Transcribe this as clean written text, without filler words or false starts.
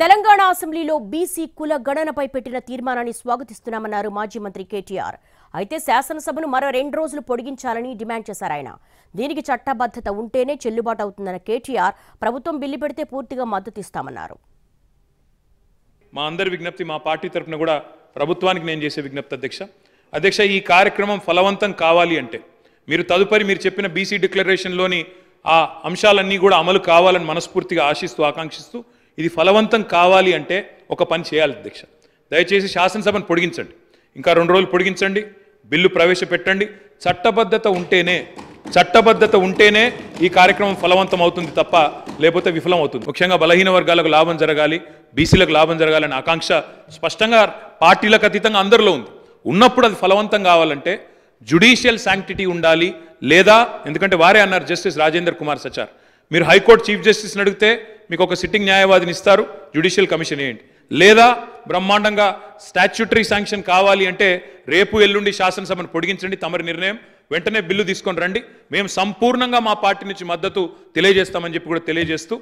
తెలంగాణ అసెంబ్లీలో బీసీ కుల గణనపై పెట్టిన తీర్మానాన్ని స్వాగతిస్తున్నామన్నారు మాజీ మంత్రి కేటీఆర్. అయితే శాసనసభను మరో 2 రోజులు పొడిగించాలని డిమాండ్ చేశారు ఆయన. దీనికి చట్టబద్ధత ఉంటేనే చెల్లుబాటు అవుతుందన్న కేటీఆర్ ప్రభుత్వం బిల్లు పెడితే పూర్తిగా మద్దతిస్తామన్నారు. మా అందరి విజ్ఞప్తి, మా పార్టీ తరఫున కూడా ప్రభుత్వానికి నేను చేసే విజ్ఞప్తి అధ్యక్ష, ఈ కార్యక్రమం ఫలవంతం కావాలి అంటే మీరు తదుపరి మీరు చెప్పిన బీసీ డిక్లరేషన్లోని ఆ అంశాలన్నీ కూడా అమలు కావాలని మనస్ఫూర్తిగా ఆశిస్తూ ఆకాంక్షిస్తూ ఇది ఫలవంతం కావాలి అంటే ఒక పని చేయాలి అధ్యక్ష. దయచేసి శాసనసభను పొడిగించండి, ఇంకా 2 రోజులు పొడిగించండి, బిల్లు ప్రవేశపెట్టండి. చట్టబద్ధత ఉంటేనే ఈ కార్యక్రమం ఫలవంతం అవుతుంది తప్ప లేకపోతే విఫలం అవుతుంది. ముఖ్యంగా బలహీన వర్గాలకు లాభం జరగాలి, బీసీలకు లాభం జరగాలనే ఆకాంక్ష స్పష్టంగా పార్టీలకు అతీతంగా అందరిలో ఉంది. ఉన్నప్పుడు అది ఫలవంతం కావాలంటే జ్యుడిషియల్ శాంక్టిటీ ఉండాలి. లేదా ఎందుకంటే వారే అన్నారు జస్టిస్ రాజేందర్ కుమార్ సచార్, మీరు హైకోర్టు చీఫ్ జస్టిస్ని అడిగితే మీకు ఒక సిట్టింగ్ న్యాయవాదిని ఇస్తారు, జ్యుడిషియల్ కమిషన్ వేయండి. లేదా బ్రహ్మాండంగా స్టాచ్యూటరీ శాంక్షన్ కావాలి అంటే రేపు ఎల్లుండి శాసనసభను పొడిగించండి, తమరి నిర్ణయం, వెంటనే బిల్లు తీసుకొని రండి. మేము సంపూర్ణంగా మా పార్టీ నుంచి మద్దతు తెలియజేస్తామని చెప్పి కూడా తెలియజేస్తూ